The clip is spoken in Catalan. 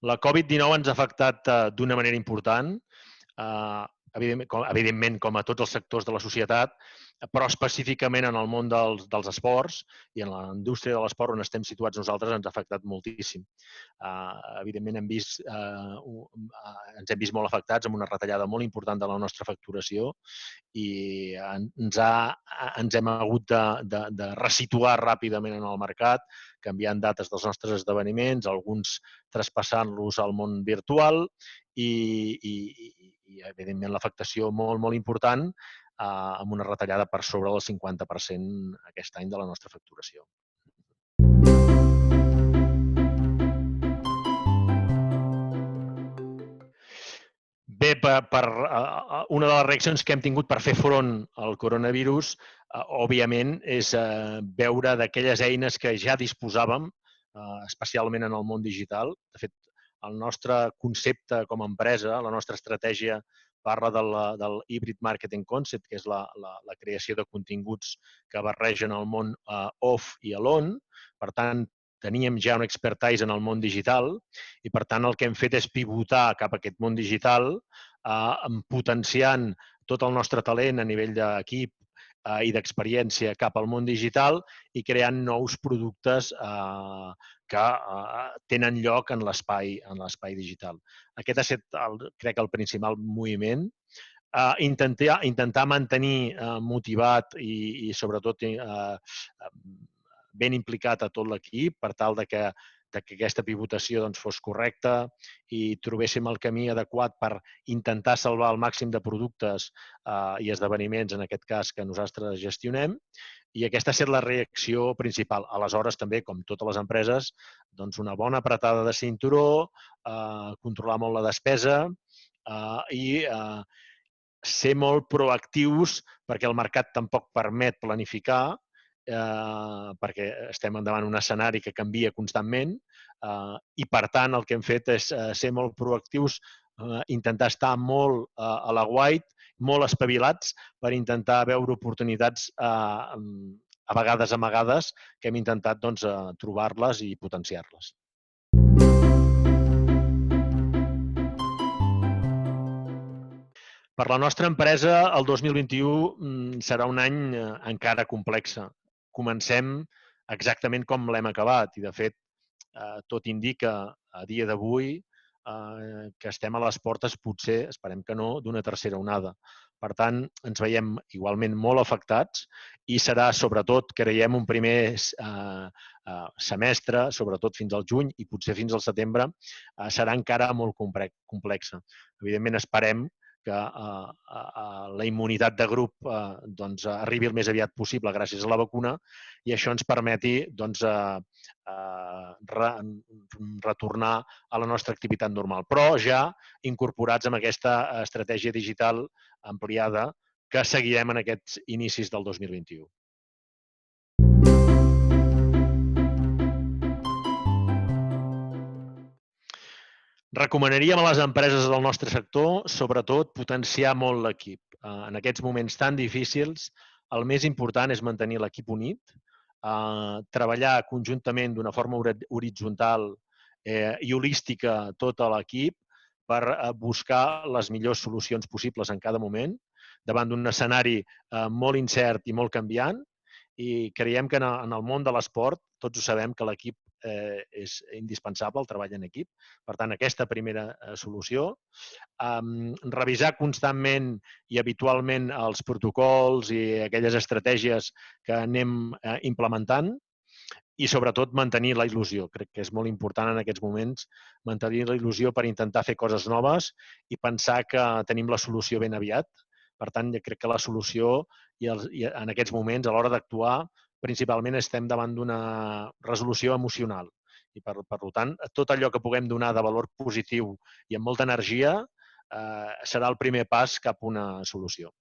La Covid-19 ens ha afectat d'una manera important, evidentment com a tots els sectors de la societat, però específicament en el món dels esports i en la indústria de l'esport on estem situats nosaltres ens ha afectat moltíssim. Evidentment ens hem vist molt afectats amb una retallada molt important de la nostra facturació i ens hem hagut de resituar ràpidament en el mercat, canviant dates dels nostres esdeveniments, alguns traspassant-los al món virtual i evidentment, l'afectació molt, molt important amb una retallada per sobre del 50% aquest any de la nostra facturació. Bé, una de les reaccions que hem tingut per fer front al coronavirus, òbviament, és veure d'aquelles eines que ja disposàvem, especialment en el món digital. De fet, el nostre concepte com a empresa, la nostra estratègia parla del Hybrid Marketing Concept, que és la creació de continguts que barregen el món off i l'on. Per tant, teníem ja un expertise en el món digital i, per tant, el que hem fet és pivotar cap a aquest món digital, potenciant tot el nostre talent a nivell d'equip i d'experiència cap al món digital i creant nous productes que tenen lloc en l'espai digital. Aquest ha estat, crec, el principal moviment. Intentar mantenir motivat i sobretot ben implicat a tot l'equip per tal que aquesta pivotació fos correcta i trobéssim el camí adequat per intentar salvar el màxim de productes i esdeveniments, en aquest cas, que nosaltres gestionem. I aquesta ha estat la reacció principal. Aleshores, també, com totes les empreses, una bona apretada de cinturó, controlar molt la despesa i ser molt proactius perquè el mercat tampoc permet planificar, perquè estem davant un escenari que canvia constantment i, per tant, el que hem fet és ser molt proactius, intentar estar molt a l'aguait, molt espavilats per intentar veure oportunitats a vegades amagades que hem intentat trobar-les i potenciar-les. Per la nostra empresa, el 2021 serà un any encara complex. Comencem exactament com l'hem acabat i, de fet, tot indica a dia d'avui que estem a les portes, potser, esperem que no, d'una tercera onada. Per tant, ens veiem igualment molt afectats i serà, sobretot, creiem, un primer semestre, sobretot fins al juny i potser fins al setembre, serà encara molt complex. Evidentment, esperem que la immunitat de grup arribi el més aviat possible gràcies a la vacuna i això ens permeti retornar a la nostra activitat normal, però ja incorporats amb aquesta estratègia digital ampliada que seguirem en aquests inicis del 2021. Recomanaríem a les empreses del nostre sector, sobretot, potenciar molt l'equip. En aquests moments tan difícils, el més important és mantenir l'equip unit, treballar conjuntament d'una forma horitzontal i holística tot l'equip per buscar les millors solucions possibles en cada moment, davant d'un escenari molt incert i molt canviant, i creiem que en el món de l'esport tots ho sabem que l'equip és indispensable, el treball en equip. Per tant, aquesta primera solució. Revisar constantment i habitualment els protocols i aquelles estratègies que anem implementant i, sobretot, mantenir la il·lusió. Crec que és molt important en aquests moments mantenir la il·lusió per intentar fer coses noves i pensar que tenim la solució ben aviat. Per tant, jo crec que la solució en aquests moments, a l'hora d'actuar, principalment estem davant d'una resolució emocional. I, per tant, tot allò que puguem donar de valor positiu i amb molta energia serà el primer pas cap a una solució.